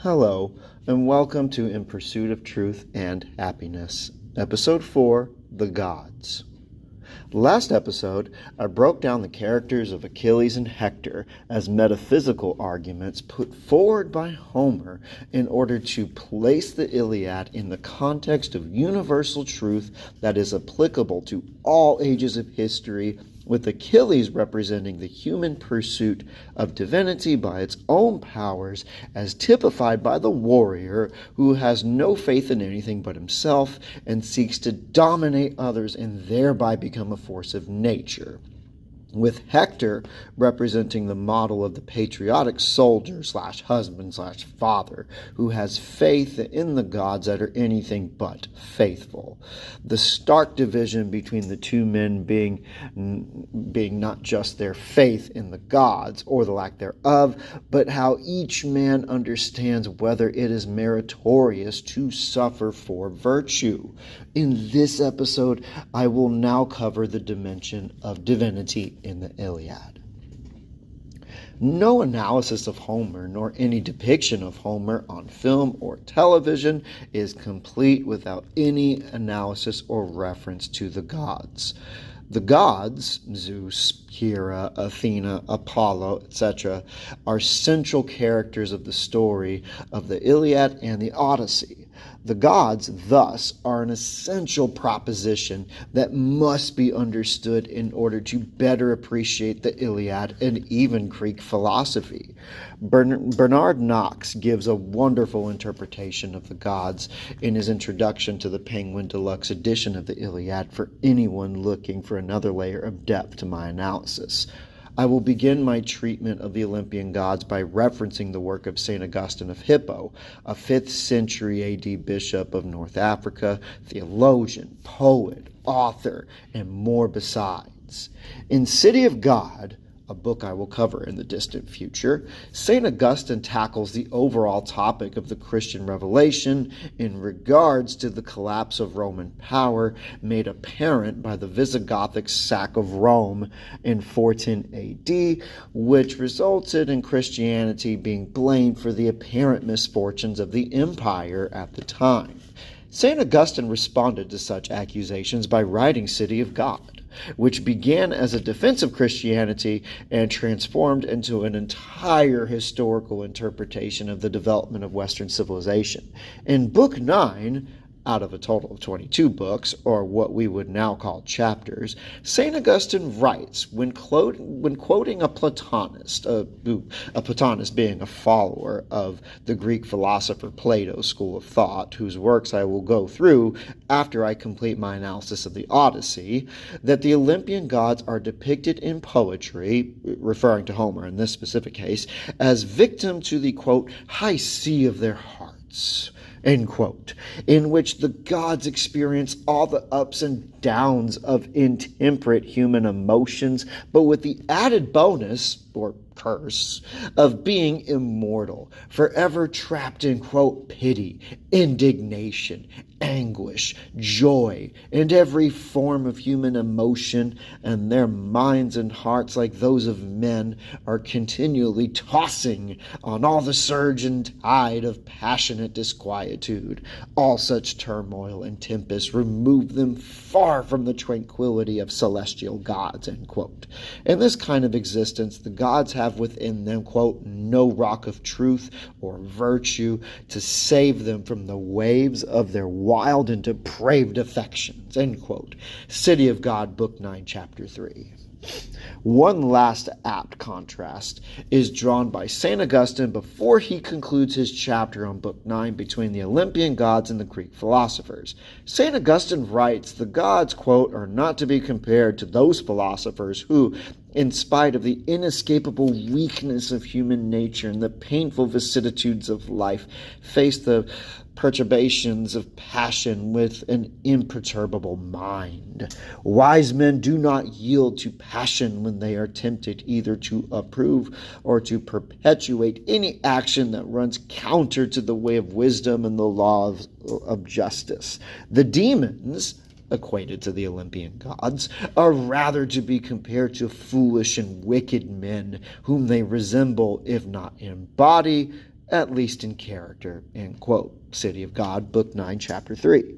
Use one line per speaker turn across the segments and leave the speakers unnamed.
Hello, and welcome to In Pursuit of Truth and Happiness, Episode 4, The Gods. Last episode, I broke down the characters of Achilles and Hector as metaphysical arguments put forward by Homer in order to place the Iliad in the context of universal truth that is applicable to all ages of history, with Achilles representing the human pursuit of divinity by its own powers, as typified by the warrior who has no faith in anything but himself and seeks to dominate others and thereby become a force of nature, with Hector representing the model of the patriotic soldier/husband/father who has faith in the gods that are anything but faithful. The stark division between the two men being not just their faith in the gods or the lack thereof, but how each man understands whether it is meritorious to suffer for virtue. In this episode, I will now cover the dimension of divinity in the Iliad. No analysis of Homer, nor any depiction of Homer on film or television, is complete without any analysis or reference to the gods. The gods, Zeus, Hera, Athena, Apollo, etc., are central characters of the story of the Iliad and the Odyssey. The gods, thus, are an essential proposition that must be understood in order to better appreciate the Iliad and even Greek philosophy. Bernard Knox gives a wonderful interpretation of the gods in his introduction to the Penguin Deluxe edition of the Iliad for anyone looking for another layer of depth to my analysis. I will begin my treatment of the Olympian gods by referencing the work of St. Augustine of Hippo, a 5th century AD bishop of North Africa, theologian, poet, author, and more besides. In City of God, a book I will cover in the distant future, St. Augustine tackles the overall topic of the Christian revelation in regards to the collapse of Roman power made apparent by the Visigothic sack of Rome in 410 AD, which resulted in Christianity being blamed for the apparent misfortunes of the empire at the time. St. Augustine responded to such accusations by writing City of God, which began as a defense of Christianity and transformed into an entire historical interpretation of the development of Western civilization. In Book 9, out of a total of 22 books, or what we would now call chapters, St. Augustine writes, when quoting a Platonist, a Platonist being a follower of the Greek philosopher Plato's school of thought, whose works I will go through after I complete my analysis of the Odyssey, that the Olympian gods are depicted in poetry, referring to Homer in this specific case, as victim to the, quote, high sea of their hearts, end quote, in which the gods experience all the ups and downs of intemperate human emotions, but with the added bonus, or curse, of being immortal, forever trapped in, quote, pity, indignation, anguish, joy, and every form of human emotion, and their minds and hearts, like those of men, are continually tossing on all the surge and tide of passionate disquietude. All such turmoil and tempest remove them far from the tranquility of celestial gods, end quote. In this kind of existence, the gods have within them, quote, no rock of truth or virtue to save them from the waves of their wild and depraved affections, end quote. City of God, Book 9, Chapter 3. One last apt contrast is drawn by St. Augustine before he concludes his chapter on Book 9 between the Olympian gods and the Greek philosophers. St. Augustine writes, the gods, quote, are not to be compared to those philosophers who, in spite of the inescapable weakness of human nature and the painful vicissitudes of life, face the perturbations of passion with an imperturbable mind. Wise men do not yield to passion when they are tempted either to approve or to perpetuate any action that runs counter to the way of wisdom and the law of justice. The demons, equated to the Olympian gods, are rather to be compared to foolish and wicked men whom they resemble, if not in body, at least in character, end quote. City of God, Book 9, Chapter 3.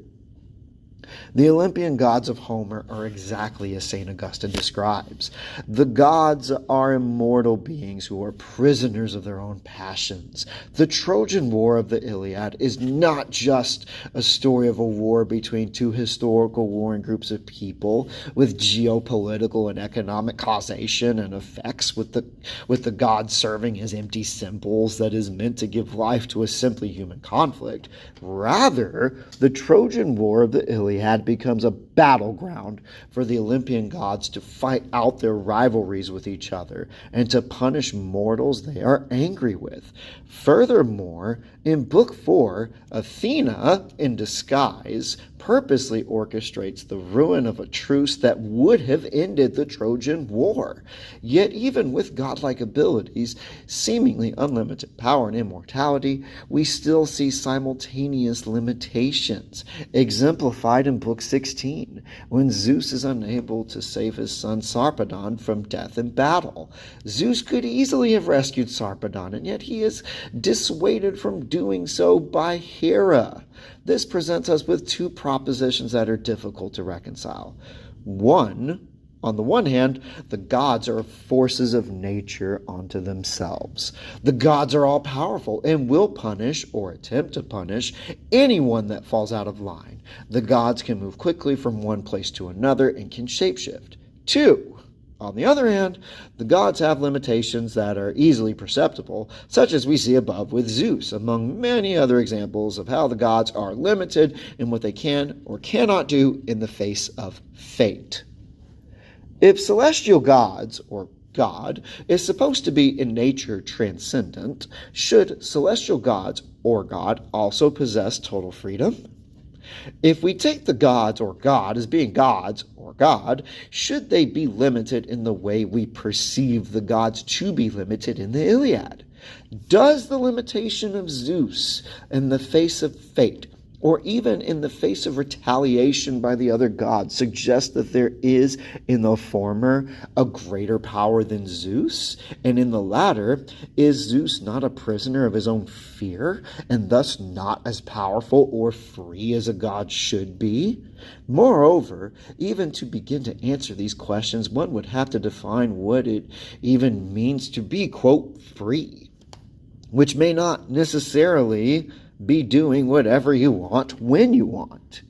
The Olympian gods of Homer are exactly as St. Augustine describes. The gods are immortal beings who are prisoners of their own passions. The Trojan War of the Iliad is not just a story of a war between two historical warring groups of people with geopolitical and economic causation and effects, with the gods serving as empty symbols that is meant to give life to a simply human conflict. Rather, the Trojan War of the Iliad becomes a battleground for the Olympian gods to fight out their rivalries with each other and to punish mortals they are angry with. Furthermore, in Book 4, Athena, in disguise, purposely orchestrates the ruin of a truce that would have ended the Trojan War. Yet even with godlike abilities, seemingly unlimited power and immortality, we still see simultaneous limitations, exemplified in Book 16, when Zeus is unable to save his son Sarpedon from death in battle. Zeus could easily have rescued Sarpedon, and yet he is dissuaded from doing so by Hera. This presents us with two propositions that are difficult to reconcile. One, on the one hand, the gods are forces of nature unto themselves. The gods are all powerful and will punish or attempt to punish anyone that falls out of line. The gods can move quickly from one place to another and can shapeshift. Two, on the other hand, the gods have limitations that are easily perceptible, such as we see above with Zeus, among many other examples of how the gods are limited in what they can or cannot do in the face of fate. If celestial gods, or God, is supposed to be in nature transcendent, should celestial gods, or God, also possess total freedom? If we take the gods or God as being gods or God, should they be limited in the way we perceive the gods to be limited in the Iliad? Does the limitation of Zeus in the face of fate, or even in the face of retaliation by the other gods, suggest that there is, in the former, a greater power than Zeus? And in the latter, is Zeus not a prisoner of his own fear, and thus not as powerful or free as a god should be? Moreover, even to begin to answer these questions, one would have to define what it even means to be, quote, free, which may not necessarily be doing whatever you want when you want.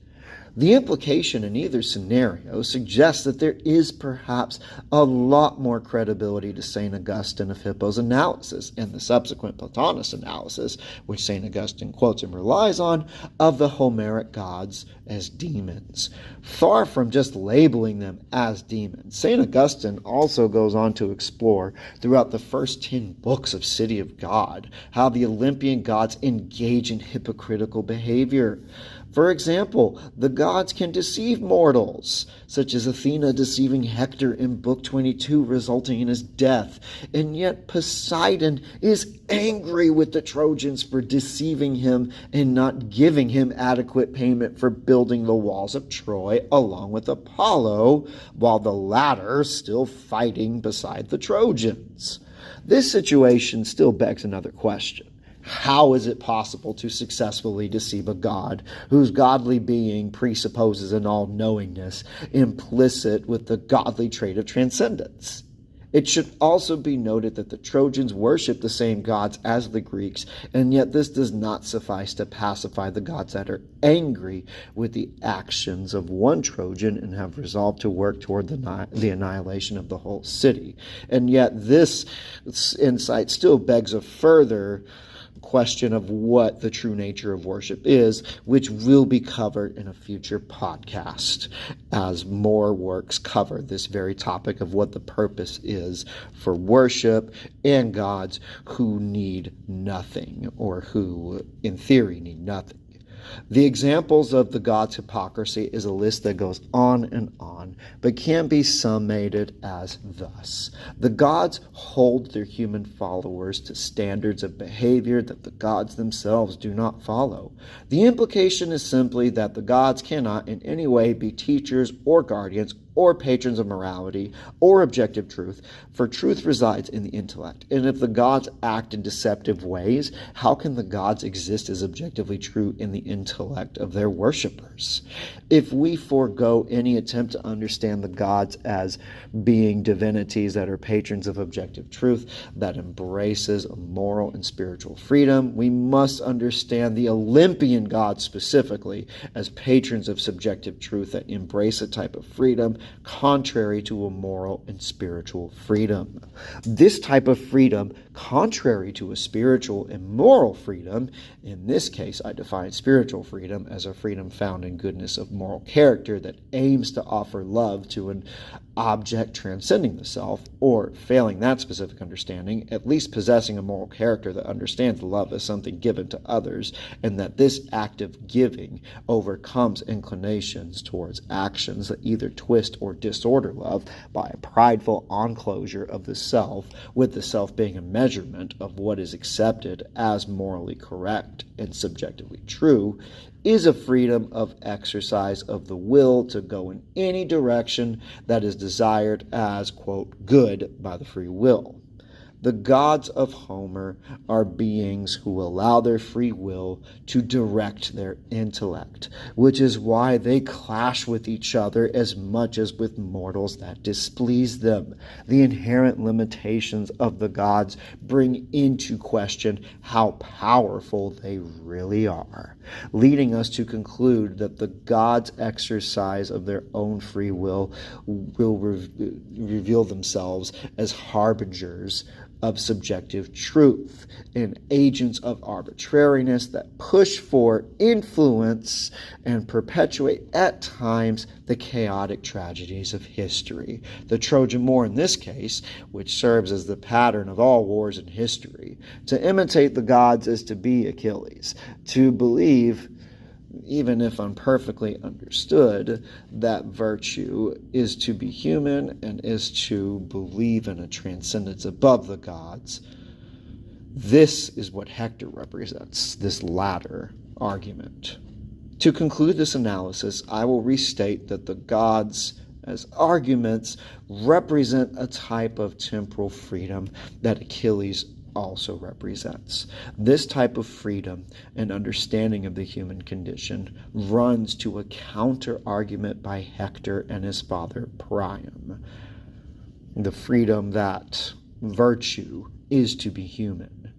The implication in either scenario suggests that there is perhaps a lot more credibility to St. Augustine of Hippo's analysis and the subsequent Platonist analysis, which St. Augustine quotes and relies on, of the Homeric gods as demons. Far from just labeling them as demons, St. Augustine also goes on to explore throughout the first 10 books of City of God how the Olympian gods engage in hypocritical behavior. For example, the gods can deceive mortals, such as Athena deceiving Hector in Book 22, resulting in his death. And yet Poseidon is angry with the Trojans for deceiving him and not giving him adequate payment for building the walls of Troy along with Apollo, while the latter still fighting beside the Trojans. This situation still begs another question. How is it possible to successfully deceive a god whose godly being presupposes an all-knowingness implicit with the godly trait of transcendence? It should also be noted that the Trojans worship the same gods as the Greeks, and yet this does not suffice to pacify the gods that are angry with the actions of one Trojan and have resolved to work toward the annihilation of the whole city. And yet this insight still begs a further question of what the true nature of worship is, which will be covered in a future podcast as more works cover this very topic of what the purpose is for worship and gods who need nothing, or who in theory need nothing. The examples of the gods' hypocrisy is a list that goes on, but can be summated as thus. The gods hold their human followers to standards of behavior that the gods themselves do not follow. The implication is simply that the gods cannot in any way be teachers or guardians or patrons of morality or objective truth, for truth resides in the intellect. And if the gods act in deceptive ways, how can the gods exist as objectively true in the intellect of their worshippers? If we forego any attempt to understand the gods as being divinities that are patrons of objective truth, that embraces moral and spiritual freedom, we must understand the Olympian gods specifically as patrons of subjective truth that embrace a type of freedom contrary to a moral and spiritual freedom. This type of freedom, contrary to a spiritual and moral freedom, in this case I define spiritual freedom as a freedom found in goodness of moral character that aims to offer love to an object transcending the self, or, failing that specific understanding, at least possessing a moral character that understands love as something given to others, and that this act of giving overcomes inclinations towards actions that either twist or disorder love by a prideful enclosure of the self, with the self being a measurement of what is accepted as morally correct and subjectively true, is a freedom of exercise of the will to go in any direction that is desired as, quote, good by the free will. The gods of Homer are beings who allow their free will to direct their intellect, which is why they clash with each other as much as with mortals that displease them. The inherent limitations of the gods bring into question how powerful they really are, leading us to conclude that the gods' exercise of their own free will reveal themselves as harbingers of subjective truth and agents of arbitrariness that push for influence and perpetuate at times the chaotic tragedies of history. The Trojan War in this case, which serves as the pattern of all wars in history. To imitate the gods is to be Achilles. To believe, even if imperfectly understood, that virtue is to be human and is to believe in a transcendence above the gods. This is what Hector represents, this latter argument. To conclude this analysis, I will restate that the gods as arguments represent a type of temporal freedom that Achilles also represents. This type of freedom and understanding of the human condition runs to a counter-argument by Hector and his father Priam. The freedom that virtue is to be human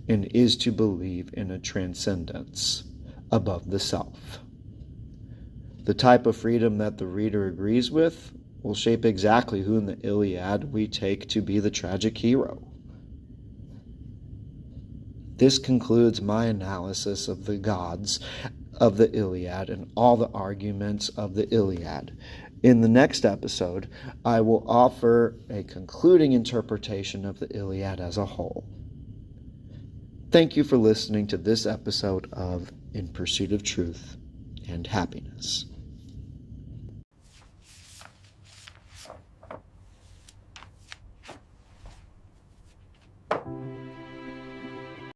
and is to believe in a transcendence above the self. The type of freedom that the reader agrees with will shape exactly who in the Iliad we take to be the tragic hero. This concludes my analysis of the gods of the Iliad and all the arguments of the Iliad. In the next episode, I will offer a concluding interpretation of the Iliad as a whole. Thank you for listening to this episode of In Pursuit of Truth and Happiness.